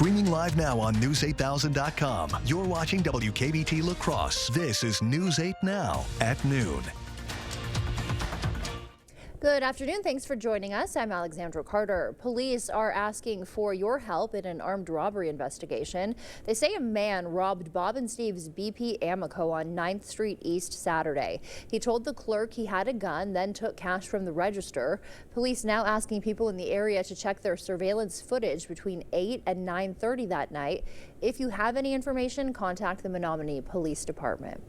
Streaming live now on News8000.com. You're watching WKBT La Crosse. This is News 8 Now at noon. Good afternoon. Thanks for joining us. I'm Alexandra Carter. Police are asking for your help in an armed robbery investigation. They say a man robbed Bob and Steve's BP Amoco on 9th Street East Saturday. He told the clerk he had a gun, then took cash from the register. Police now asking people in the area to check their surveillance footage between 8 and 9:30 that night. If you have any information, contact the Menominee Police Department.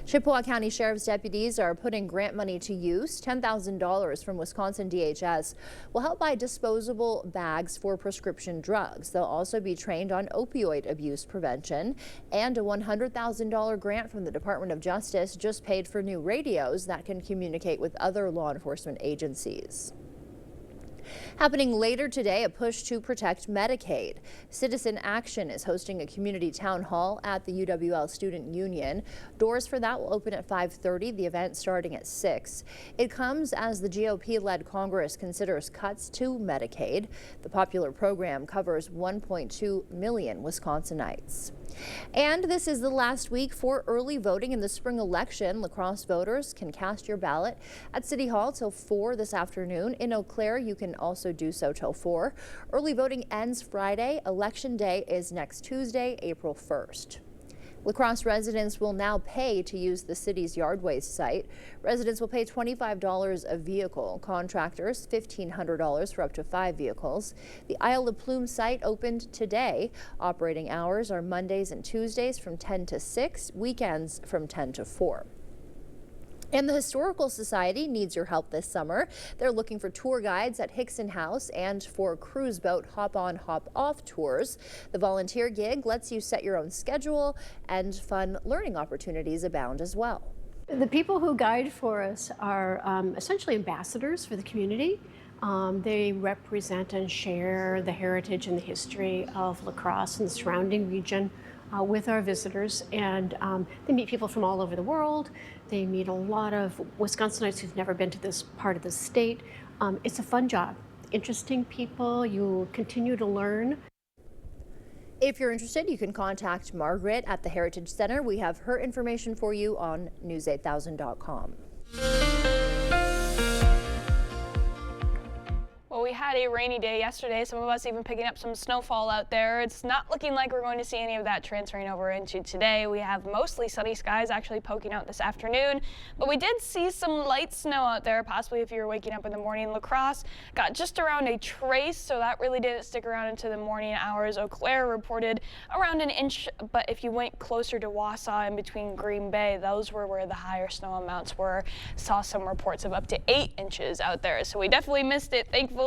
Chippewa County Sheriff's deputies are putting grant money to use. $10,000 from Wisconsin DHS will help buy disposable bags for prescription drugs. They'll also be trained on opioid abuse prevention, and a $100,000 grant from the Department of Justice just paid for new radios that can communicate with other law enforcement agencies. Happening later today, a push to protect Medicaid. Citizen Action is hosting a community town hall at the UWL Student Union. Doors for that will open at 5:30, the event starting at 6. It comes as the GOP-led Congress considers cuts to Medicaid. The popular program covers 1.2 million Wisconsinites. And this is the last week for early voting in the spring election. La Crosse voters can cast your ballot at City Hall till 4 this afternoon. In Eau Claire, you can also do so till 4. Early voting ends Friday. Election day is next Tuesday, April 1st. La Crosse residents will now pay to use the city's Yardways site. Residents will pay $25 a vehicle. Contractors, $1,500 for up to 5 vehicles. The Isle of Plume site opened today. Operating hours are Mondays and Tuesdays from 10 to 6, weekends from 10 to 4. And the Historical Society needs your help this summer. They're looking for tour guides at Hickson House and for cruise boat hop-on, hop-off tours. The volunteer gig lets you set your own schedule, and fun learning opportunities abound as well. The people who guide for us are essentially ambassadors for the community. They represent and share the heritage and the history of La Crosse and the surrounding region with our visitors, and they meet people from all over the world. They meet a lot of Wisconsinites who've never been to this part of the state. It's a fun job. Interesting people. You continue to learn. If you're interested, you can contact Margaret at the Heritage Center. We have her information for you on News8000.com. Well, we had a rainy day yesterday, some of us even picking up some snowfall out there. It's not looking like we're going to see any of that transferring over into today. We have mostly sunny skies actually poking out this afternoon, but we did see some light snow out there, possibly if you were waking up in the morning. La Crosse got just around a trace, so that really didn't stick around into the morning hours. Eau Claire reported around an inch, but if you went closer to Wausau in between Green Bay, those were where the higher snow amounts were. Saw some reports of up to 8 inches out there, so we definitely missed it. Thankfully,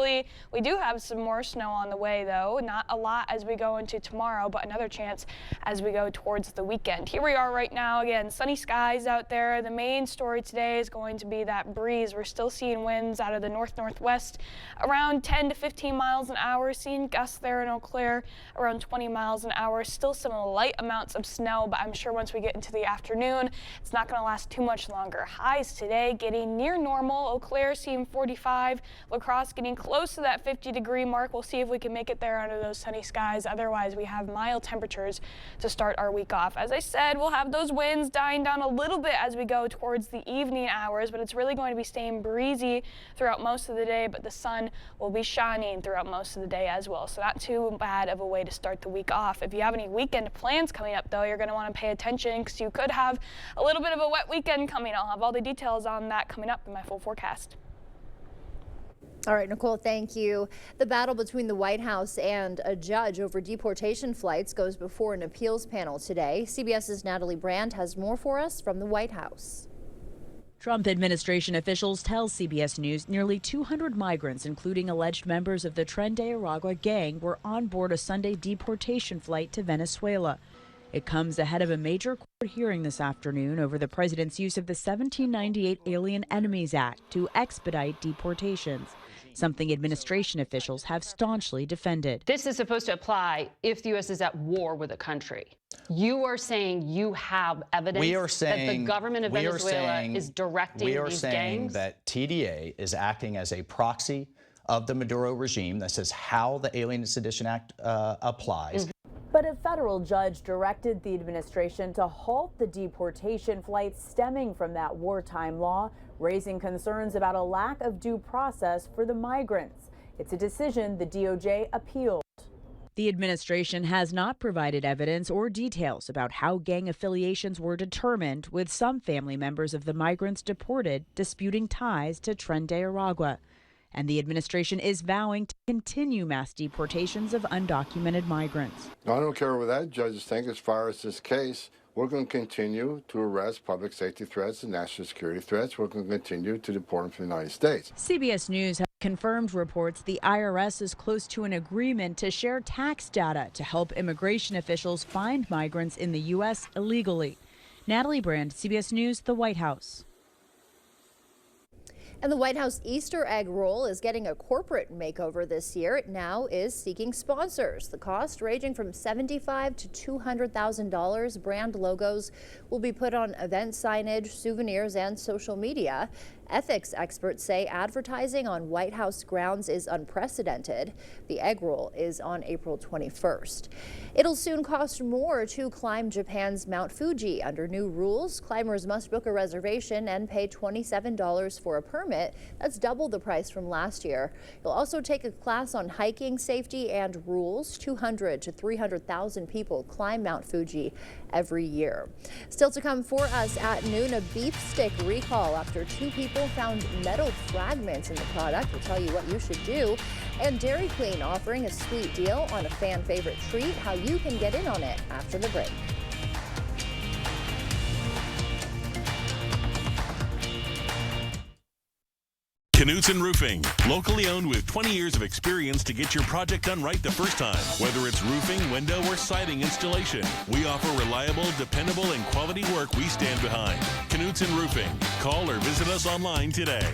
we do have some more snow on the way, though. Not a lot as we go into tomorrow, but another chance as we go towards the weekend. Here we are right now. Again, sunny skies out there. The main story today is going to be that breeze. We're still seeing winds out of the north-northwest around 10 to 15 miles an hour. Seeing gusts there in Eau Claire around 20 miles an hour. Still some light amounts of snow, but I'm sure once we get into the afternoon, it's not going to last too much longer. Highs today getting near normal. Eau Claire seeing 45. La Crosse getting close to that 50-degree mark. We'll see if we can make it there under those sunny skies. Otherwise, we have mild temperatures to start our week off. As I said, we'll have those winds dying down a little bit as we go towards the evening hours, but it's really going to be staying breezy throughout most of the day, but the sun will be shining throughout most of the day as well. So not too bad of a way to start the week off. If you have any weekend plans coming up, though, you're going to want to pay attention because you could have a little bit of a wet weekend coming. I'll have all the details on that coming up in my full forecast. All right, Nicole, thank you. The battle between the White House and a judge over deportation flights goes before an appeals panel today. CBS's Natalie Brandt has more for us from the White House. Trump administration officials tell CBS News nearly 200 migrants, including alleged members of the Tren de Aragua gang, were on board a Sunday deportation flight to Venezuela. It comes ahead of a major court hearing this afternoon over the president's use of the 1798 Alien Enemies Act to expedite deportations, something administration officials have staunchly defended. This is supposed to apply if the U.S. is at war with a country. You are saying you have evidence that the government of Venezuela is directing these gangs? We are saying that TDA is acting as a proxy of the Maduro regime that says how the Alien and Sedition Act applies. But a federal judge directed the administration to halt the deportation flights stemming from that wartime law, raising concerns about a lack of due process for the migrants. It's a decision the DOJ appealed. The administration has not provided evidence or details about how gang affiliations were determined, with some family members of the migrants deported disputing ties to Tren de Aragua. And the administration is vowing to continue mass deportations of undocumented migrants. I don't care what that judges think as far as this case. We're going to continue to arrest public safety threats and national security threats. We're going to continue to deport them from the United States. CBS News has confirmed reports the IRS is close to an agreement to share tax data to help immigration officials find migrants in the U.S. illegally. Natalie Brand, CBS News, the White House. And the White House Easter egg roll is getting a corporate makeover this year. It now is seeking sponsors. The cost ranging from $75,000 to $200,000. Brand logos will be put on event signage, souvenirs, and social media. Ethics experts say advertising on White House grounds is unprecedented. The egg roll is on April 21st. It'll soon cost more to climb Japan's Mount Fuji. Under new rules, climbers must book a reservation and pay $27 for a permit. That's double the price from last year. You'll also take a class on hiking, safety, and rules. 200 to 300,000 people climb Mount Fuji every year. Still to come for us at noon, a beef stick recall after 2 people found metal fragments in the product. We'll tell you what you should do. And Dairy Queen offering a sweet deal on a fan favorite treat. How you can get in on it after the break. Knutson Roofing, locally owned with 20 years of experience to get your project done right the first time. Whether it's roofing, window, or siding installation, we offer reliable, dependable, and quality work we stand behind. Knutson Roofing. Call or visit us online today.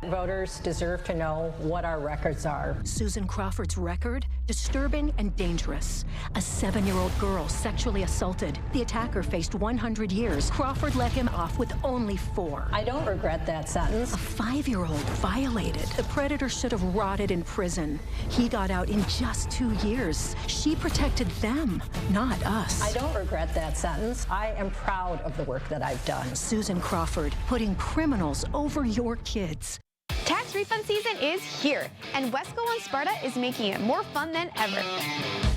Voters deserve to know what our records are. Susan Crawford's record? Disturbing and dangerous. A 7-year-old girl sexually assaulted. The attacker faced 100 years. Crawford let him off with only 4. I don't regret that sentence. A 5-year-old violated. The predator should have rotted in prison. He got out in just 2 years. She protected them, not us. I don't regret that sentence. I am proud of the work that I've done. Susan Crawford, putting criminals over your kids. Tax refund season is here, and Wesco on Sparta is making it more fun than ever.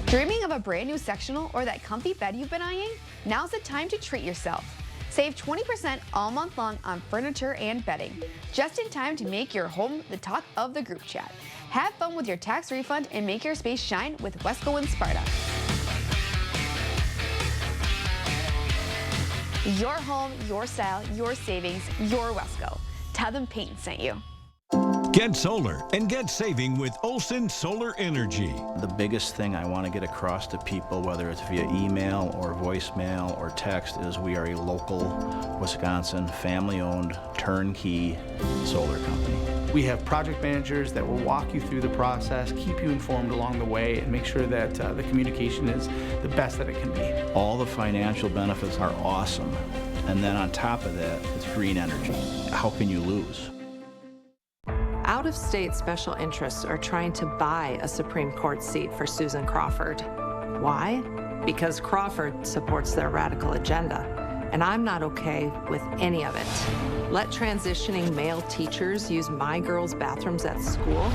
Dreaming of a brand new sectional or that comfy bed you've been eyeing? Now's the time to treat yourself. Save 20% all month long on furniture and bedding, just in time to make your home the talk of the group chat. Have fun with your tax refund and make your space shine with Wesco and Sparta. Your home, your style, your savings, your Wesco. Tell them Peyton sent you. Get solar and get saving with Olson Solar Energy. The biggest thing I want to get across to people, whether it's via email or voicemail or text, is we are a local Wisconsin family-owned turnkey solar company. We have project managers that will walk you through the process, keep you informed along the way, and make sure that the communication is the best that it can be. All the financial benefits are awesome. And then on top of that, it's green energy. How can you lose? Out-of-state special interests are trying to buy a Supreme Court seat for Susan Crawford. Why? Because Crawford supports their radical agenda, and I'm not okay with any of it. Let transitioning male teachers use my girls' bathrooms at school.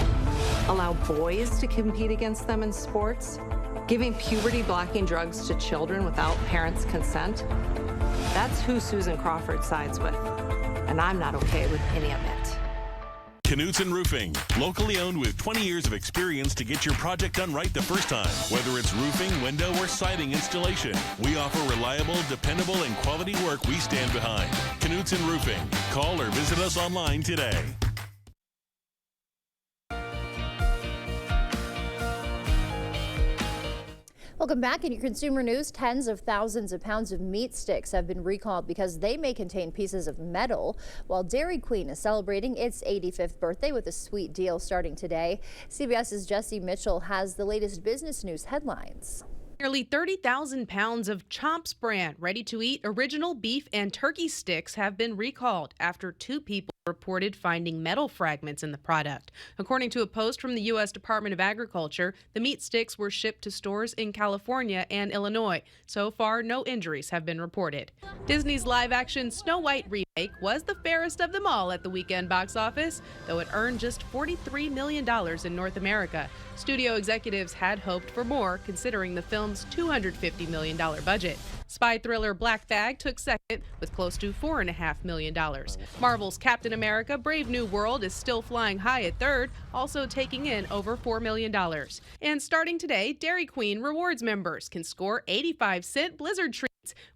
Allow boys to compete against them in sports. Giving puberty-blocking drugs to children without parents' consent. That's who Susan Crawford sides with, and I'm not okay with any of it. Knutson Roofing, locally owned with 20 years of experience to get your project done right the first time. Whether it's roofing, window, or siding installation, we offer reliable, dependable, and quality work we stand behind. Knutson Roofing. Call or visit us online today. Welcome back. In your consumer news, tens of thousands of pounds of meat sticks have been recalled because they may contain pieces of metal, while Dairy Queen is celebrating its 85th birthday with a sweet deal starting today. CBS's Jesse Mitchell has the latest business news headlines. Nearly 30,000 pounds of Chomps brand ready-to-eat original beef and turkey sticks have been recalled after 2 people reported finding metal fragments in the product. According to a post from the U.S. Department of Agriculture, the meat sticks were shipped to stores in California and Illinois. So far, no injuries have been reported. Disney's live-action Snow White remake was the fairest of them all at the weekend box office, though it earned just $43 million in North America. Studio executives had hoped for more, considering the film's $250 million budget. Spy thriller Black Bag took second with close to $4.5 million. Marvel's Captain America Brave New World is still flying high at third, also taking in over $4 million. And starting today, Dairy Queen Rewards members can score 85-cent Blizzard treats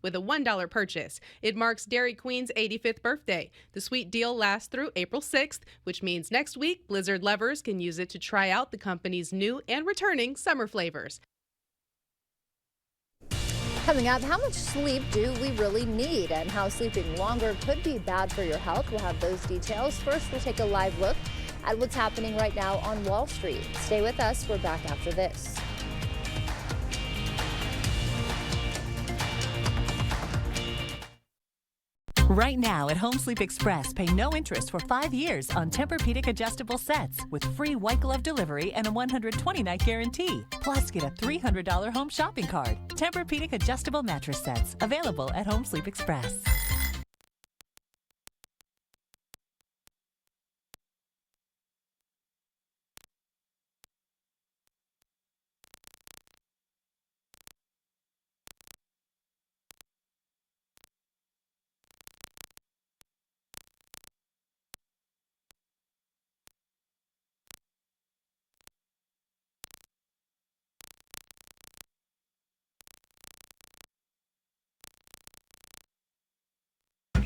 with a $1 purchase. It marks Dairy Queen's 85th birthday. The sweet deal lasts through April 6th, which means next week, Blizzard lovers can use it to try out the company's new and returning summer flavors. Coming up, how much sleep do we really need and how sleeping longer could be bad for your health? We'll have those details. First, we'll take a live look at what's happening right now on Wall Street. Stay with us. We're back after this. Right now at Home Sleep Express, pay no interest for 5 years on Tempur-Pedic adjustable sets with free white glove delivery and a 120-night guarantee. Plus, get a $300 home shopping card. Tempur-Pedic adjustable mattress sets available at Home Sleep Express.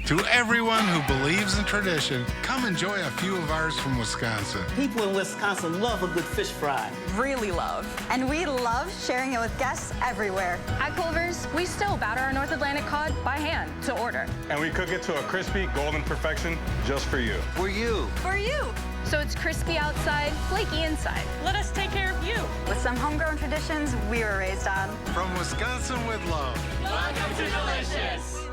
To everyone who believes in tradition, come enjoy a few of ours from Wisconsin. People in Wisconsin love a good fish fry. Really love. And we love sharing it with guests everywhere. At Culver's, we still batter our North Atlantic cod by hand to order. And we cook it to a crispy, golden perfection just for you. For you. For you. So it's crispy outside, flaky inside. Let us take care of you. With some homegrown traditions we were raised on. From Wisconsin with love. Welcome to Delicious.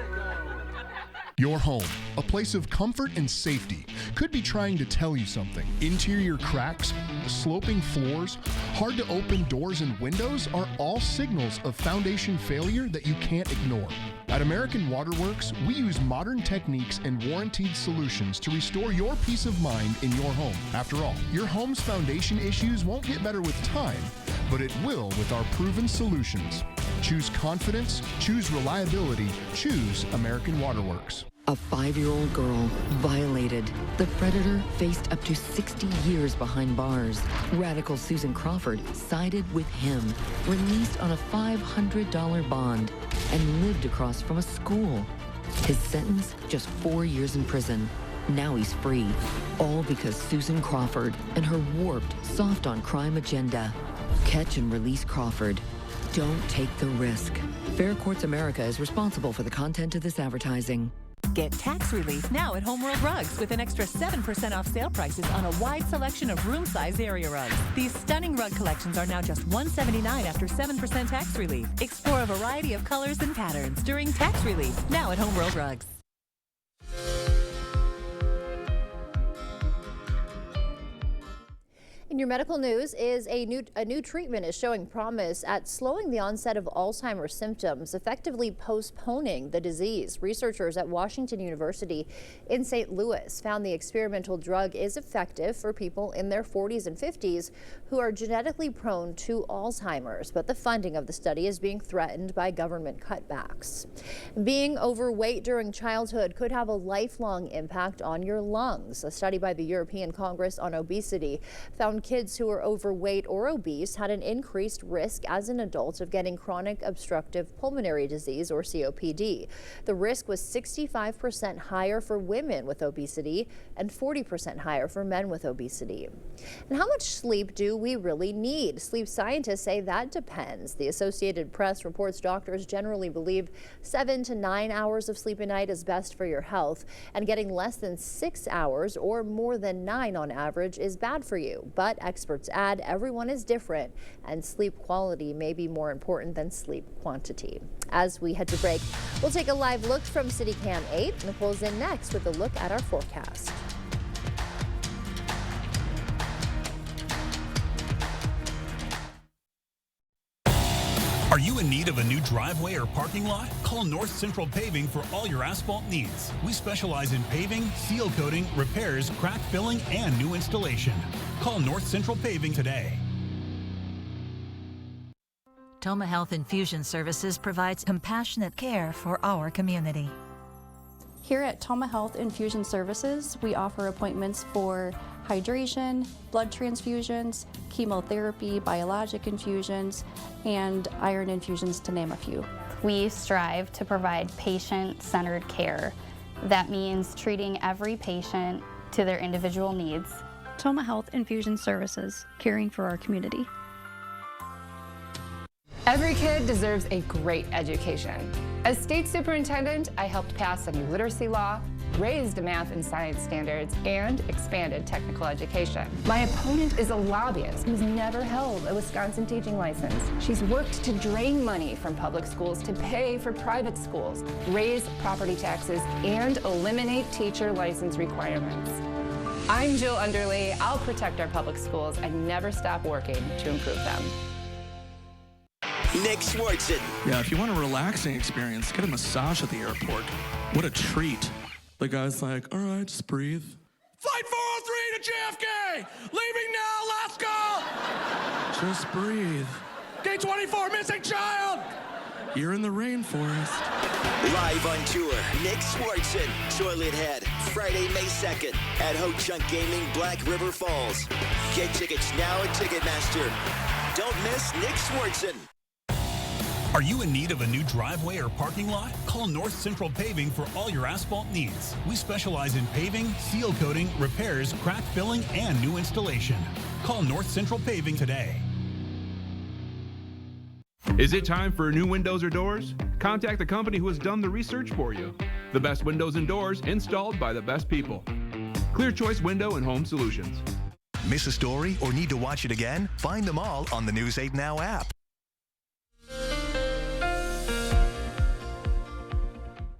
Your home, a place of comfort and safety, could be trying to tell you something. Interior cracks, sloping floors, hard to open doors and windows are all signals of foundation failure that you can't ignore. At American Waterworks, we use modern techniques and warranted solutions to restore your peace of mind in your home. After all, your home's foundation issues won't get better with time, but it will with our proven solutions. Choose confidence, choose reliability, choose American Waterworks. A 5-year-old girl violated. The predator faced up to 60 years behind bars. Radical Susan Crawford sided with him, released on a $500 bond, and lived across from a school. His sentence, just 4 years in prison. Now he's free, all because Susan Crawford and her warped, soft-on-crime agenda. Catch and release Crawford. Don't take the risk. Fair Courts America is responsible for the content of this advertising. Get tax relief now at Homeworld Rugs with an extra 7% off sale prices on a wide selection of room-size area rugs. These stunning rug collections are now just $179 after 7% tax relief. Explore a variety of colors and patterns during tax relief now at Homeworld Rugs. In your medical news is a new treatment is showing promise at slowing the onset of Alzheimer's symptoms, effectively postponing the disease. Researchers at Washington University in St. Louis found the experimental drug is effective for people in their 40s and 50s who are genetically prone to Alzheimer's, but the funding of the study is being threatened by government cutbacks. Being overweight during childhood could have a lifelong impact on your lungs. A study by the European Congress on Obesity found kids who are overweight or obese had an increased risk as an adult of getting chronic obstructive pulmonary disease, or COPD. The risk was 65% higher for women with obesity and 40% higher for men with obesity. And how much sleep do we really need? Sleep scientists say that depends. The Associated Press reports doctors generally believe 7 to 9 hours of sleep a night is best for your health, and getting less than 6 hours or more than 9 on average is bad for you. But experts add everyone is different, and sleep quality may be more important than sleep quantity. As we head to break, we'll take a live look from CityCam 8. Nicole's in next with a look at our forecast. Are you in need of a new driveway or parking lot? Call North Central Paving for all your asphalt needs. We specialize in paving, seal coating, repairs, crack filling, and new installation. Call North Central Paving today. Toma Health Infusion Services provides compassionate care for our community. Here at Toma Health Infusion Services, we offer appointments for hydration, blood transfusions, chemotherapy, biologic infusions, and iron infusions, to name a few. We strive to provide patient-centered care. That means treating every patient to their individual needs. Toma Health Infusion Services, caring for our community. Every kid deserves a great education. As state superintendent, I helped pass a new literacy law, raised math and science standards, and expanded technical education. My opponent is a lobbyist who's never held a Wisconsin teaching license. She's worked to drain money from public schools to pay for private schools, raise property taxes, and eliminate teacher license requirements. I'm Jill Underley. I'll protect our public schools and never stop working to improve them. Nick Swartzen. Yeah, if you want a relaxing experience, get a massage at the airport. What a treat. The guy's like, all right, just breathe. Flight 403 to JFK! Leaving now, last call! Just breathe. Gate 24, missing child! You're in the rainforest. Live on tour, Nick Swartzen, Toilet Head, Friday, May 2nd at Ho Chunk Gaming, Black River Falls. Get tickets now at Ticketmaster. Don't miss Nick Swartzen. Are you in need of a new driveway or parking lot? Call North Central Paving for all your asphalt needs. We specialize in paving, seal coating, repairs, crack filling, and new installation. Call North Central Paving today. Is it time for new windows or doors? Contact the company who has done the research for you. The best windows and doors installed by the best people. Clear Choice Window and Home Solutions. Miss a story or need to watch it again? Find them all on the News 8 Now app.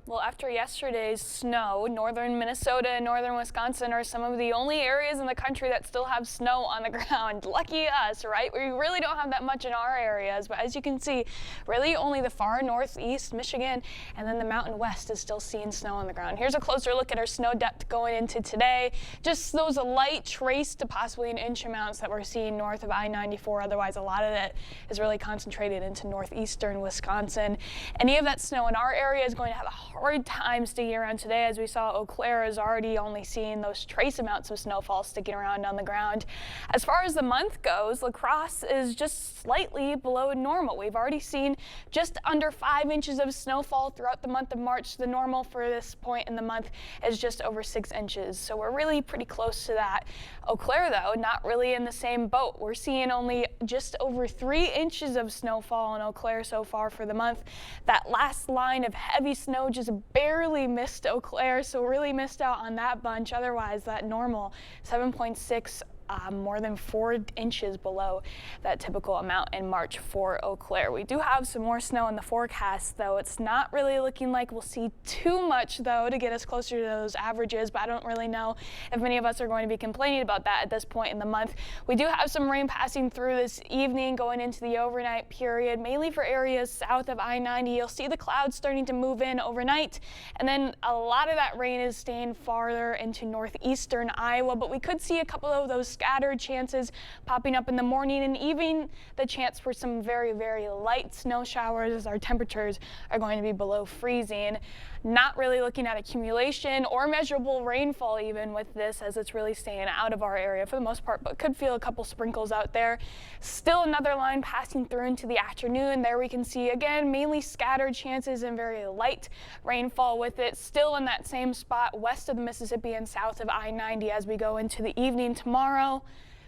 Well, after yesterday's snow, northern Minnesota and northern Wisconsin are some of the only areas in the country that still have snow on the ground. Lucky us, right? We really don't have that much in our areas, but as you can see, really only the far northeast, Michigan, and then the mountain west is still seeing snow on the ground. Here's a closer look at our snow depth going into today. Just those light trace to possibly an inch amounts that we're seeing north of I-94. Otherwise, a lot of it is really concentrated into northeastern Wisconsin. Any of that snow in our area is going to have a hard time sticking around today. As we saw, Eau Claire is already only seeing those trace amounts of snowfall sticking around on the ground. As far as the month goes, La Crosse is just slightly below normal. We've already seen just under 5 inches of snowfall throughout the month of March. The normal for this point in the month is just over 6 inches. So we're really pretty close to that. Eau Claire, though, not really in the same boat. We're seeing only just over 3 inches of snowfall in Eau Claire so far for the month. That last line of heavy snow just barely missed Eau Claire, so really missed out on that bunch. Otherwise, that normal 7.6 more than 4 inches below that typical amount in March for Eau Claire. We do have some more snow in the forecast, though. It's not really looking like we'll see too much, though, to get us closer to those averages, but I don't really know if many of us are going to be complaining about that at this point in the month. We do have some rain passing through this evening going into the overnight period, mainly for areas south of I-90. You'll see the clouds starting to move in overnight, and then a lot of that rain is staying farther into northeastern Iowa, but we could see a couple of those scattered chances popping up in the morning, and even the chance for some very, very light snow showers as our temperatures are going to be below freezing. Not really looking at accumulation or measurable rainfall even with this, as it's really staying out of our area for the most part, but could feel a couple sprinkles out there. Still another line passing through into the afternoon. There we can see again mainly scattered chances and very light rainfall with it. Still in that same spot west of the Mississippi and south of I-90 as we go into the evening tomorrow.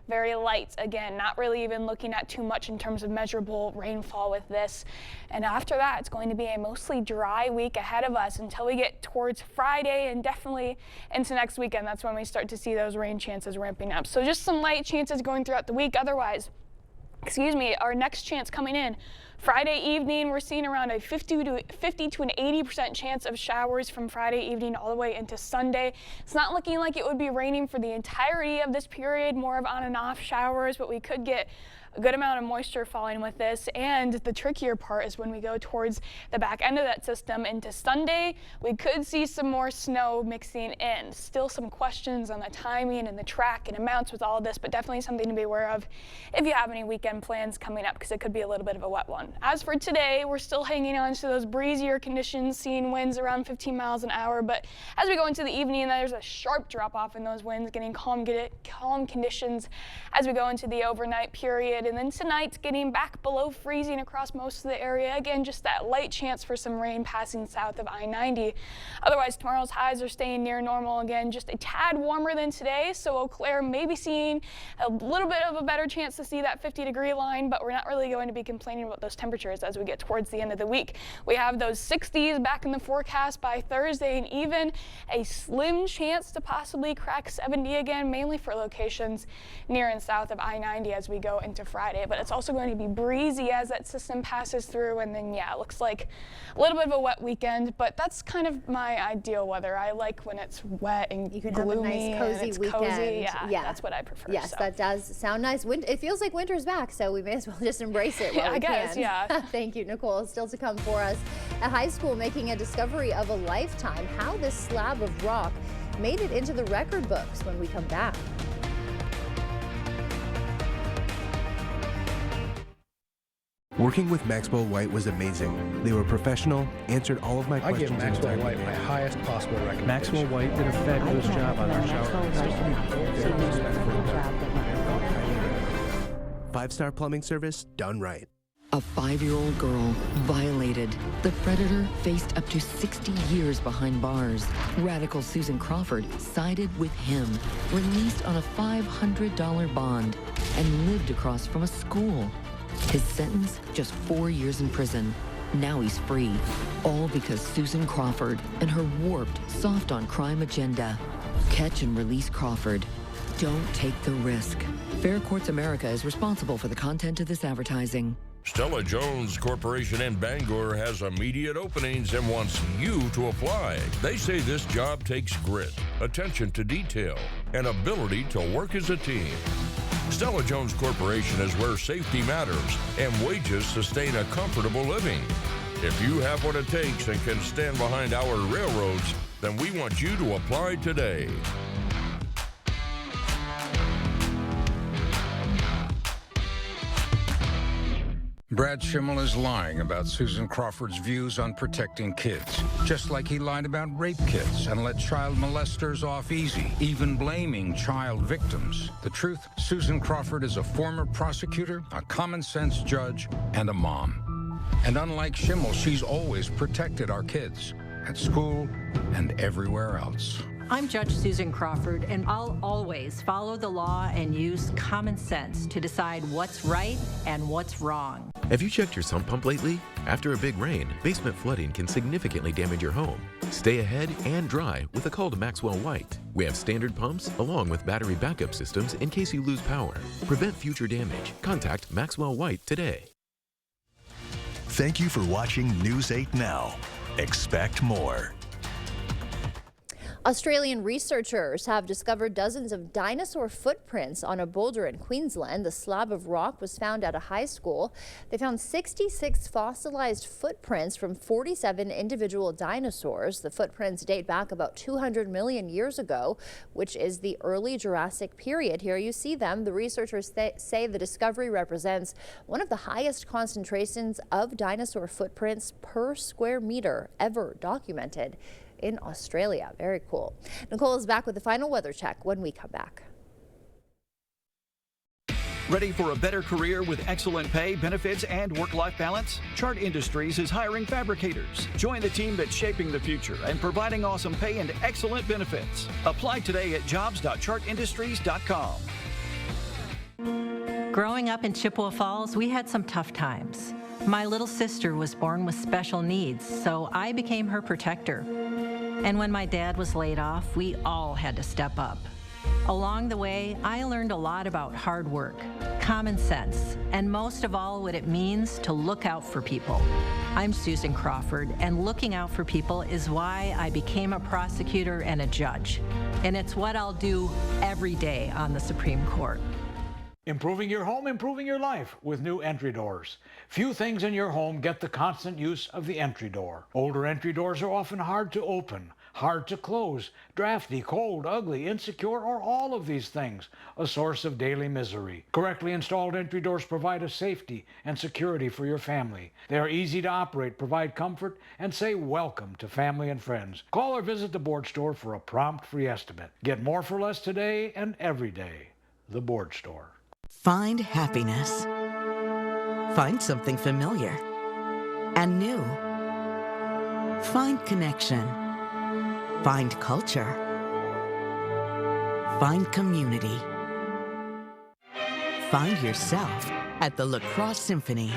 Very light, again, not really even looking at too much in terms of measurable rainfall with this. And after that, it's going to be a mostly dry week ahead of us until we get towards Friday and definitely into next weekend. That's when we start to see those rain chances ramping up. So just some light chances going throughout the week. Otherwise, our next chance coming in Friday evening, we're seeing around a 50 to an 80% chance of showers from Friday evening all the way into Sunday. It's not looking like it would be raining for the entirety of this period, more of on and off showers, but we could get A good amount of moisture falling with this, and the trickier part is when we go towards the back end of that system into Sunday, we could see some more snow mixing in. Still some questions on the timing and the track and amounts with all of this, but definitely something to be aware of if you have any weekend plans coming up, because it could be a little bit of a wet one. As for today, we're still hanging on to those breezier conditions, seeing winds around 15 miles an hour, but as we go into the evening, there's a sharp drop off in those winds, getting calm conditions as we go into the overnight period. And then tonight, getting back below freezing across most of the area. Again, just that light chance for some rain passing south of I-90. Otherwise, tomorrow's highs are staying near normal again, just a tad warmer than today. So Eau Claire may be seeing a little bit of a better chance to see that 50-degree line, but we're not really going to be complaining about those temperatures as we get towards the end of the week. We have those 60s back in the forecast by Thursday, and even a slim chance to possibly crack 70 again, mainly for locations near and south of I-90 as we go into Friday. But it's also going to be breezy as that system passes through, and then yeah, it looks like a little bit of a wet weekend, but that's kind of my ideal weather. I like when it's wet and you can gloomy have a nice cozy weekend. Cozy. Yeah, that's what I prefer. Yes, so. That does sound nice. It feels like winter's back, so we may as well just embrace it while we can. Yeah. Thank you, Nicole. Still to come for us. A high school making a discovery of a lifetime. How this slab of rock made it into the record books when we come back. Working with Maxwell White was amazing. They were professional, answered all of my questions. I give Maxwell White my highest possible recommendation. Maxwell White did a fabulous job on our shower. 5-star plumbing service done right. A 5-year-old girl violated. The predator faced up to 60 years behind bars. Radical Susan Crawford sided with him, released on a $500 bond, and lived across from a school. His sentence, just 4 years in prison. Now he's free. All because Susan Crawford and her warped, soft-on-crime agenda. Catch and release Crawford. Don't take the risk. Fair Courts America is responsible for the content of this advertising. Stella Jones Corporation in Bangor has immediate openings and wants you to apply. They say this job takes grit, attention to detail, and ability to work as a team. Stella Jones Corporation is where safety matters and wages sustain a comfortable living. If you have what it takes and can stand behind our railroads, then we want you to apply today. Brad Schimmel is lying about Susan Crawford's views on protecting kids, just like he lied about rape kits and let child molesters off easy, even blaming child victims. The truth, Susan Crawford is a former prosecutor, a common-sense judge, and a mom. And unlike Schimmel, she's always protected our kids, at school and everywhere else. I'm Judge Susan Crawford, and I'll always follow the law and use common sense to decide what's right and what's wrong. Have you checked your sump pump lately? After a big rain, basement flooding can significantly damage your home. Stay ahead and dry with a call to Maxwell White. We have standard pumps along with battery backup systems in case you lose power. Prevent future damage. Contact Maxwell White today. Thank you for watching News 8 Now. Expect more. Australian researchers have discovered dozens of dinosaur footprints on a boulder in Queensland. The slab of rock was found at a high school. They found 66 fossilized footprints from 47 individual dinosaurs. The footprints date back about 200 million years ago, which is the early Jurassic period. Here you see them. The researchers say the discovery represents one of the highest concentrations of dinosaur footprints per square meter ever documented in Australia. Very cool. Nicole is back with the final weather check when we come back. Ready for a better career with excellent pay, benefits, and work-life balance? Chart Industries is hiring fabricators. Join the team that's shaping the future and providing awesome pay and excellent benefits. Apply today at jobs.chartindustries.com. Growing up in Chippewa Falls, we had some tough times. My little sister was born with special needs, so I became her protector. And when my dad was laid off, we all had to step up. Along the way, I learned a lot about hard work, common sense, and most of all, what it means to look out for people. I'm Susan Crawford, and looking out for people is why I became a prosecutor and a judge. And it's what I'll do every day on the Supreme Court. Improving your home, improving your life with new entry doors. Few things in your home get the constant use of the entry door. Older entry doors are often hard to open, hard to close, drafty, cold, ugly, insecure, or all of these things, a source of daily misery. Correctly installed entry doors provide a safety and security for your family. They are easy to operate, provide comfort, and say welcome to family and friends. Call or visit the Board Store for a prompt free estimate. Get more for less today and every day. The Board Store. Find happiness. Find something familiar and new. Find connection. Find culture. Find community. Find yourself at the La Crosse Symphony.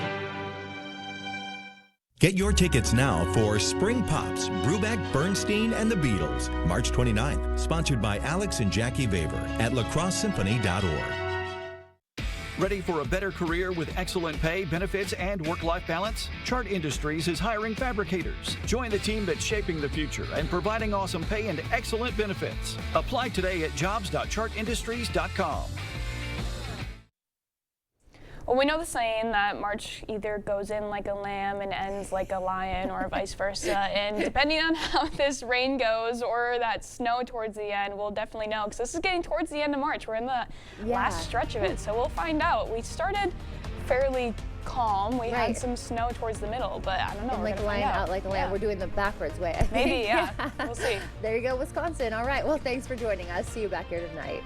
Get your tickets now for Spring Pops, Brubeck, Bernstein, and the Beatles, March 29th. Sponsored by Alex and Jackie Vaver at lacrossesymphony.org. Ready for a better career with excellent pay, benefits, and work-life balance? Chart Industries is hiring fabricators. Join the team that's shaping the future and providing awesome pay and excellent benefits. Apply today at jobs.chartindustries.com. Well, we know the saying that March either goes in like a lamb and ends like a lion, or vice versa. And depending on how this rain goes or that snow towards the end, we'll definitely know, because this is getting towards the end of March. We're in the last stretch of it, so we'll find out. We started fairly calm. We had some snow towards the middle, but I don't know. And like a lion, out like a lamb. We're doing the backwards way, I think. Maybe, yeah. We'll see. There you go, Wisconsin. All right. Well, thanks for joining us. See you back here tonight.